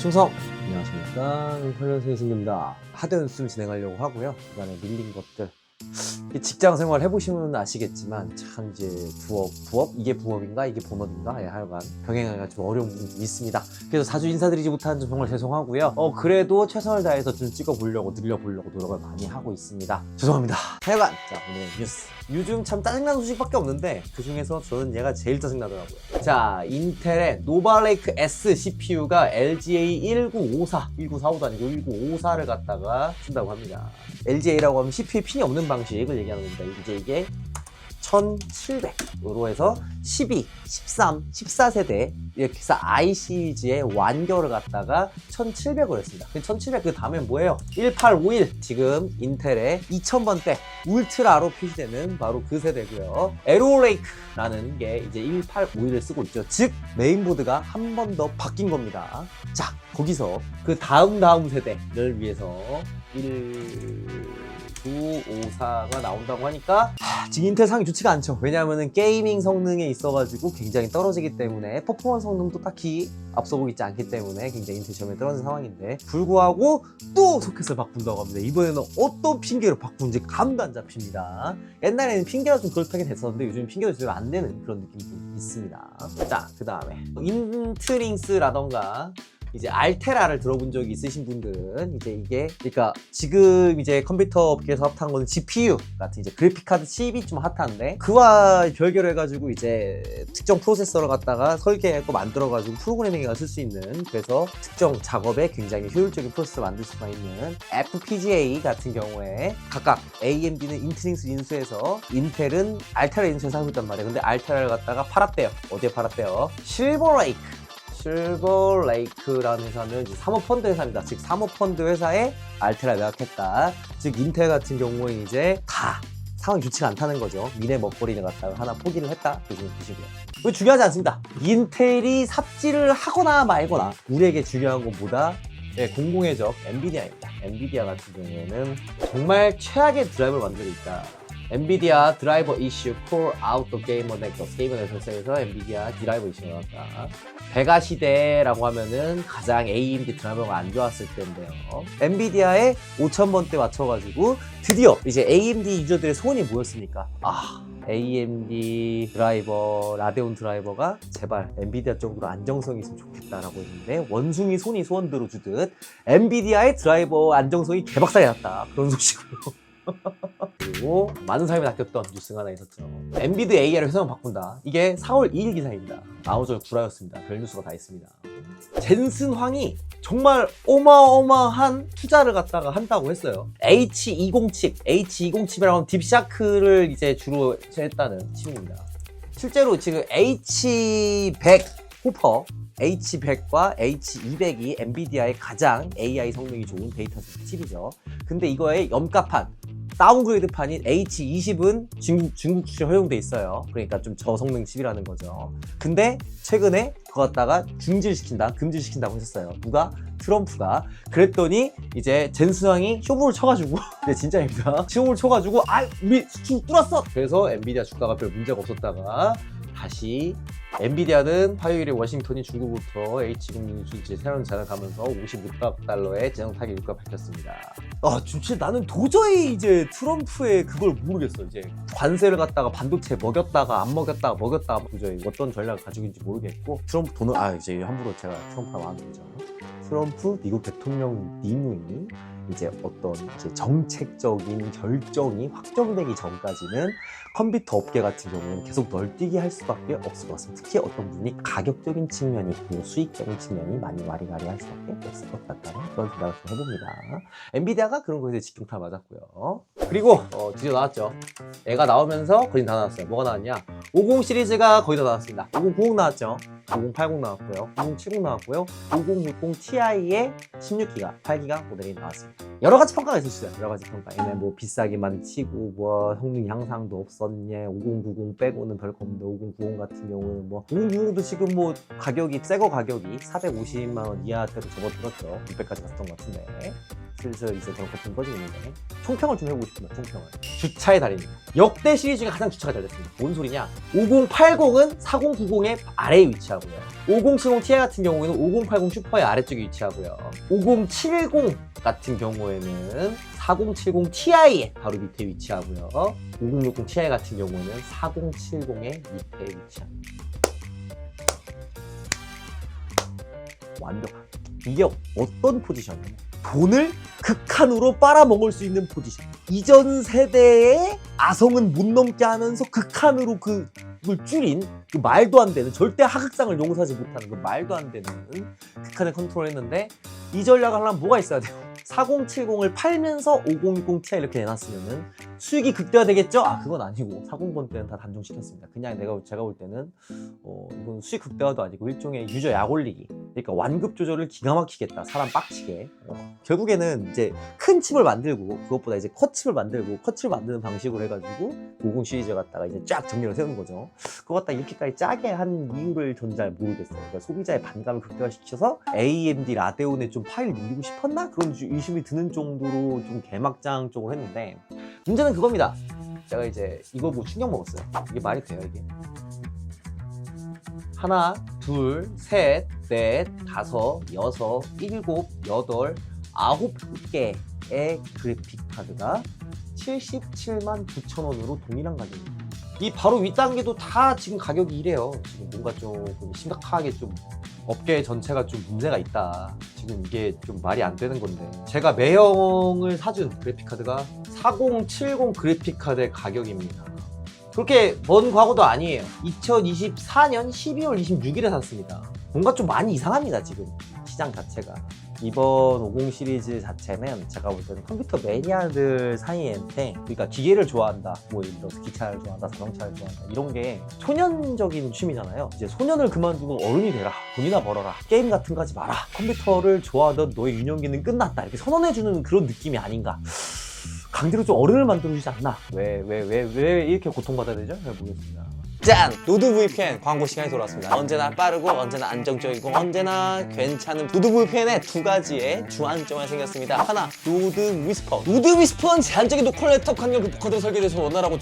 충성! 안녕하십니까. 컬러세이승입니다. 하드 연습 진행하려고 하고요. 그간에 밀린 것들. 직장 생활 해보시면 아시겠지만, 참 이제 부업? 이게 부업인가? 이게 본업인가? 예, 하여간 병행하기가 좀 어려운 부분이 있습니다. 그래서 자주 인사드리지 못한 점 정말 죄송하고요. 그래도 최선을 다해서 좀 찍어보려고, 늘려보려고 노력을 많이 하고 있습니다. 죄송합니다. 하여간, 자, 오늘 뉴스. 요즘 참 짜증나는 소식밖에 없는데, 그 중에서 저는 얘가 제일 짜증나더라고요. 자, 인텔의 노바레이크 S CPU가 LGA 1945도 아니고 1954를 갖다가 쓴다고 합니다. LGA라고 하면 CPU에 핀이 없는 방식을 얘기하는 겁니다. 이제 이게 1700으로 해서 12, 13, 14세대 이렇게 해서 I 시리즈의 완결을 갖다가 1700으로 했습니다. 1700 그 다음에 뭐예요? 1851 지금 인텔의 2000번대 울트라로 표시되는 바로 그 세대고요. 에로레이크라는 게 이제 1851을 쓰고 있죠. 즉 메인보드가 한 번 더 바뀐 겁니다. 자, 거기서 그 다음 세대를 위해서 1954가 나온다고 하니까 지금 인텔 상이 좋지가 않죠. 왜냐하면 게이밍 성능에 있어가지고 굉장히 떨어지기 때문에 퍼포먼스 성능도 딱히 앞서고 있지 않기 때문에 굉장히 인텔 시험에 떨어진 상황인데 불구하고 또 소켓을 바꾼다고 합니다. 이번에는 어떤 핑계로 바꾼지 감도 안 잡힙니다. 옛날에는 핑계가 좀 그렇다긴 했었는데 요즘 핑계도 제대로 안 되는 그런 느낌이 좀 있습니다. 자, 그 다음에 인트링스라던가 이제 알테라를 들어본 적이 있으신 분들은 이제 이게 그러니까 지금 이제 컴퓨터 업계에서 핫한 거는 GPU 같은 이제 그래픽카드 칩이 좀 핫한데 그와 별개로 해가지고 이제 특정 프로세서를 갖다가 설계하고 만들어가지고 프로그래밍에 쓸 수 있는 그래서 특정 작업에 굉장히 효율적인 프로세서 만들 수가 있는 FPGA 같은 경우에 각각 AMD는 인트링스 인수해서 인텔은 알테라 인수해서 하고 있단 말이에요. 근데 알테라를 갖다가 팔았대요. 어디에 팔았대요? 실버레이크라는 회사는 이제 사모펀드 회사입니다. 즉 사모펀드 회사에 알테라 매각했다. 즉 인텔 같은 경우에 이제 다 상황이 좋지가 않다는 거죠. 미래 먹거리를 갖다가 하나 포기를 했다. 요즘 보시고요. 이거 중요하지 않습니다. 인텔이 삽질을 하거나 말거나 우리에게 중요한 것보다 공공의 적 엔비디아입니다. 엔비디아 같은 경우에는 정말 최악의 드라이버를 만들고 있다. 엔비디아 드라이버 이슈 콜 아웃 더 게이머 넥서스 게이머 넥서스에서 엔비디아 드라이버 이슈가 나왔다. 베가 시대라고 하면은 가장 AMD 드라이버가 안 좋았을 때인데요. 엔비디아의 5000번대 맞춰가지고 드디어 이제 AMD 유저들의 소원이 뭐였습니까? AMD 드라이버, 라데온 드라이버가 제발 엔비디아 쪽으로 안정성이 있으면 좋겠다라고 했는데 원숭이 손이 소원대로 주듯 엔비디아의 드라이버 안정성이 개박살이 났다. 그런 소식으로. 그리고 많은 사람이 낚였던 뉴스가 하나 있었죠. 엔비드 AI를 회사명 바꾼다. 이게 4월 2일 기사입니다. 나오절 구라였습니다. 별 뉴스가 다 있습니다. 젠슨 황이 정말 어마어마한 투자를 갖다가 한다고 했어요. H20 칩이라고 하면 딥샤크를 이제 주로 했다는 칩입니다. 실제로 지금 H100 호퍼 H100과 H200이 엔비디아의 가장 AI 성능이 좋은 데이터 칩이죠. 근데 이거의 염가판 다운그레이드판인 H20은 중국 출시 허용돼 있어요. 그러니까 좀 저성능 칩이라는 거죠. 근데 최근에 그거 갖다가 금지시킨다고 했었어요. 누가? 트럼프가. 그랬더니 이제 젠슨왕이 쇼부를 쳐가지고 네 진짜입니다. 쇼부를 쳐가지고 우리 수출 뚫었어! 그래서 엔비디아 주가가 별 문제가 없었다가 다시 엔비디아는 화요일에 워싱턴이 중국부터 H20 이제 새로운 잔을 가면서 56억 달러의 재정 타격 효과가 밝혔습니다. 진짜 나는 도저히 이제 트럼프의 그걸 모르겠어. 이제 관세를 갖다가 반도체 먹였다가 안 먹였다가 도저히 어떤 전략을 가지고 있는지 모르겠고 트럼프 돈을 이제 함부로 제가 트럼프라고 하는 거죠. 트럼프 미국 대통령님이 이제 어떤 이제 정책적인 결정이 확정되기 전까지는 컴퓨터 업계 같은 경우에는 계속 널뛰기 할 수밖에 없을 것 같습니다. 특히 어떤 분이 가격적인 측면이 그리고 수익적인 측면이 많이 와리가리할 수밖에 없을 것 같다는 그런 생각을 좀 해봅니다. 엔비디아가 그런 거에 직경타 맞았고요. 그리고 드디어 나왔죠. 얘가 나오면서 거의 다 나왔어요. 뭐가 나왔냐? 50 시리즈가 거의 다 나왔습니다. 5090 나왔죠. 5080 나왔고요. 5070 나왔고요. 5060 Ti의 16기가, 8기가 모델이 나왔습니다. 여러 가지 평가가 있었어요. 여러 가지 평가. 얘네 뭐 비싸기만 치고 뭐 성능 향상도 없었냐. 5090 빼고는 별거 없는데 5090 같은 경우는 뭐 5090도 지금 뭐 가격이 새거 가격이 450만 원 이하대로 접어들었죠. 600까지 갔던 것 같은데. 슬슬 이제 그런 것좀 꺼지고 있는데 총평을 좀 해보고 싶습니다. 총평을. 주차의 달인입니다. 역대 시리즈 중에 가장 주차가 잘 됐습니다. 뭔 소리냐? 5080은 4090의 아래에 위치하고요. 5070 Ti 같은 경우에는 5080 슈퍼의 아래쪽에 위치하고요. 5070 같은 경우에는 4070 Ti의 바로 밑에 위치하고요. 5060 Ti 같은 경우에는 4070의 밑에 위치합니다. 완벽하게. 이게 어떤 포지션이에요? 돈을 극한으로 빨아먹을 수 있는 포지션. 이전 세대의 아성은 못 넘게 하면서 극한으로 그걸 줄인 그 말도 안 되는, 절대 하극상을 용서하지 못하는 그 말도 안 되는 극한의 컨트롤을 했는데, 이 전략을 하려면 뭐가 있어야 돼요? 4070을 팔면서 5060 Ti 이렇게 내놨으면은 수익이 극대화되겠죠? 아, 그건 아니고 40번 때는 다 단종시켰습니다. 그냥 제가 볼 때는 이건 수익 극대화도 아니고 일종의 유저 약 올리기. 그러니까 완급 조절을 기가 막히겠다. 사람 빡치게. 결국에는 이제 큰 칩을 만들고, 그것보다 이제 컷칩을 만들고, 컷칩을 만드는 방식으로 해가지고 50 시리즈 갖다가 이제 쫙 정리를 세우는 거죠. 그거 갖다 이렇게까지 짜게 한 이유를 전 잘 모르겠어요. 그러니까 소비자의 반감을 극대화시켜서 AMD 라데온에 좀 파일을 밀리고 싶었나? 그런 의심이 드는 정도로 좀 개막장 쪽으로 했는데, 문제는 그겁니다. 제가 이제 이거 보고 충격 먹었어요. 이게 말이 돼요, 이게? 하나, 둘, 셋, 넷, 다섯, 여섯, 일곱, 여덟, 9개의 그래픽 카드가 77만 9천 원으로 동일한 가격입니다. 이 바로 윗단계도 다 지금 가격이 이래요. 지금 뭔가 좀 심각하게 좀 업계 전체가 좀 문제가 있다. 지금 이게 좀 말이 안 되는 건데, 제가 매형을 사준 그래픽카드가 4070 그래픽카드의 가격입니다. 그렇게 먼 과거도 아니에요. 2024년 12월 26일에 샀습니다. 뭔가 좀 많이 이상합니다, 지금 시장 자체가. 이번 50 시리즈 자체는 제가 볼 때는 컴퓨터 매니아들 사이한테, 그러니까 기계를 좋아한다, 뭐 예를 들어서 기차를 좋아한다, 자동차를 좋아한다, 이런 게 소년적인 취미잖아요. 이제 소년을 그만두고 어른이 되라, 돈이나 벌어라, 게임 같은 거 하지 마라, 컴퓨터를 좋아하던 너의 유년기는 끝났다, 이렇게 선언해주는 그런 느낌이 아닌가. 강제로 좀 어른을 만들어주지 않나. 왜 이렇게 고통받아야 되죠? 잘 모르겠습니다. 짠! 노드 VPN 광고 시간이 돌아왔습니다. 언제나 빠르고 언제나 안정적이고 언제나 괜찮은 노드 VPN의 두 가지의 주안점이 생겼습니다. 하나, 노드 위스퍼. 노드 위스퍼는 제한적인 노컬 네트워크 환경 극복커드를 설계돼서 원활하고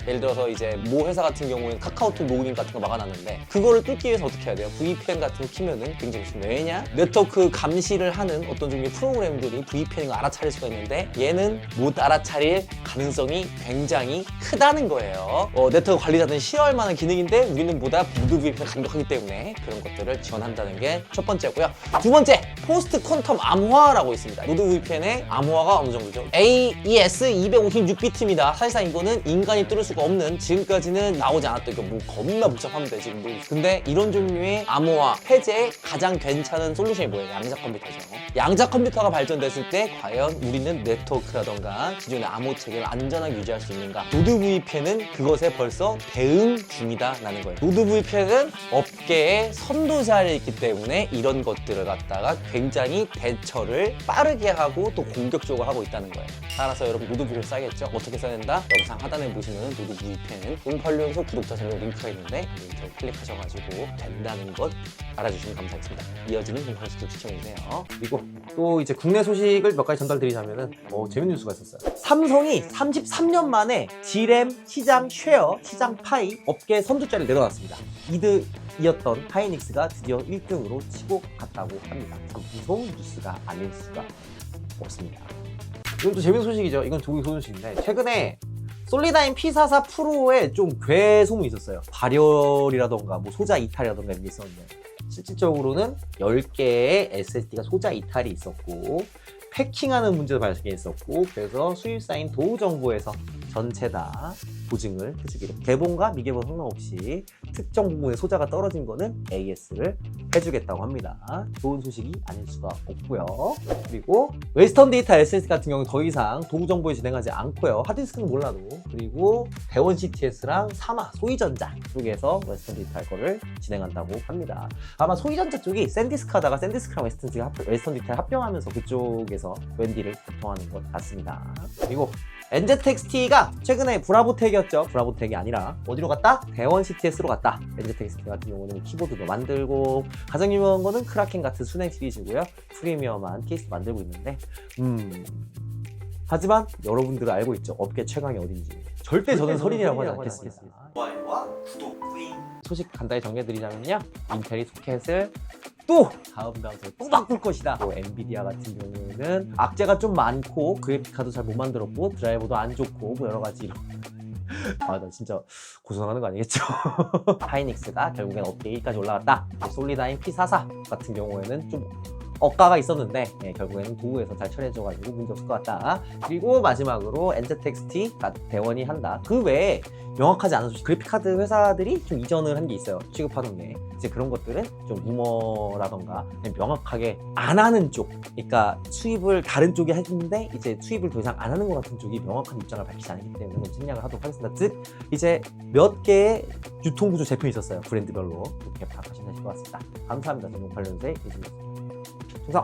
예를 들어서 이제 모 회사 같은 경우에는 카카오톡 로그인 같은 거 막아놨는데, 그거를 뚫기 위해서 어떻게 해야 돼요? VPN 같은 거 키면은 굉장히 좋습니다. 왜냐? 네트워크 감시를 하는 어떤 종류의 프로그램들이 VPN을 알아차릴 수가 있는데, 얘는 못 알아차릴 가능성이 굉장히 크다는 거예요. 네트워크 관리자들은 싫어할 만한 기능인데 우리는 보다 노드 VPN을 강력하기 때문에 그런 것들을 지원한다는 게 첫 번째고요. 두 번째, 포스트 퀀텀 암호화라고 있습니다. 노드 VPN의 암호화가 어느 정도죠? AES 256비트입니다. 사실상 이거는 인간이 뚫을 수가 없는, 지금까지는 나오지 않았던, 이거 뭐 겁나 복잡합니다 지금. 근데 이런 종류의 암호화 해제에 가장 괜찮은 솔루션이 뭐예요? 양자 컴퓨터죠. 양자 컴퓨터가 발전됐을 때 과연 우리는 네트워크라던가 기존의 암호 체계를 안전하게 유지할 수 있는가? 노드 VPN은 그것에 벌써 대응 중이다라는 거예요. 노드 VPN은 업계의 선도자에 있기 때문에 이런 것들을 갖다가 굉장히 대처를 빠르게 하고 또 공격적으로 하고 있다는 거예요. 따라서 여러분 노드 VPN 써야겠죠? 어떻게 써야 된다? 영상 하단에 보시면 노드 VPN 08년소 구독자 전용 링크가 있는데 그 링크를 클릭하셔가지고 된다는 것 알아주시면 감사하겠습니다. 이어지는 공판식도 시청해주세요. 그리고 또 이제 국내 소식을 몇 가지 전달드리자면은 재밌는 뉴스가 있었어요. 삼성이 33년 만에 G램 시장 쉐어, 시장 파이 업계 선두자를 내려놨습니다. 2등이었던 하이닉스가 드디어 1등으로 치고 갔다고 합니다. 참 무서운 뉴스가 아닐 수가 없습니다. 이건 또 재밌는 소식이죠. 이건 좋은 소식인데, 최근에 솔리다인 P44 프로에 좀 괴소문이 있었어요. 발열이라던가 뭐 소자 이탈이라던가 이런 게 있었는데, 실질적으로는 10개의 SSD가 소자 이탈이 있었고, 패킹하는 문제도 발생했었고, 그래서 수입사인 도우정보에서 전체 다 보증을 해주기로, 개봉과 미개봉 상관없이 특정 부분에 소자가 떨어진 거는 AS를 해주겠다고 합니다. 좋은 소식이 아닐 수가 없고요. 그리고 웨스턴 데이터 SSD 같은 경우는 더 이상 도구정보에 진행하지 않고요. 하드디스크는 몰라도. 그리고 대원 CTS랑 사마, 소위전자 쪽에서 웨스턴 데이터 할 거를 진행한다고 합니다. 아마 소위전자 쪽이 샌디스크 하다가 샌디스크랑 웨스턴 데이터 합병하면서 그쪽에서 웬디를 개통하는 것 같습니다. 그리고 NZXT가 최근에 브라보텍이었죠. 브라보텍이 아니라 어디로 갔다? 대원 CTS로 갔다. NZXT 같은 경우는 키보드도 만들고, 가장 유명한 거는 크라켄 같은 순행 시리즈고요. 프리미엄한 케이스 만들고 있는데, 하지만 여러분들은 알고 있죠. 업계 최강이 어딘지. 절대 저는 설인이라고 하지 않겠습니다. 좋아요와 구독 뿌잉. 소식 간단히 정리해드리자면요, 인텔이 소켓을 또 다음 방송에 또 바꿀 것이다. 또 엔비디아 같은 경우에는 악재가 좀 많고 그래픽카드 잘 못 만들었고 드라이버도 안 좋고 뭐 여러 가지 이런 아, 나 진짜 고소하는 거 아니겠죠? 하이닉스가 결국엔 업데이트 1까지 올라갔다. 솔리다인 P44 같은 경우에는 좀 억가가 있었는데 결국에는 도우에서 잘 처리해줘가지고 문제없을 것 같다. 그리고 마지막으로 NZXT가 대원이 한다. 그 외에 명확하지 않은 소식, 그래픽카드 회사들이 좀 이전을 한 게 있어요. 취급하던 게. 이제 그런 것들은 좀 루머라던가 명확하게 안 하는 쪽, 그러니까 수입을 다른 쪽이 했는데 이제 수입을 더 이상 안 하는 것 같은 쪽이 명확한 입장을 밝히지 않기 때문에 좀 생략을 하도록 하겠습니다. 즉 이제 몇 개의 유통구조 제품이 있었어요. 브랜드별로. 이렇게 파악하시면 되실 것 같습니다. 감사합니다. 전용 관련세 이승입니다. 충성!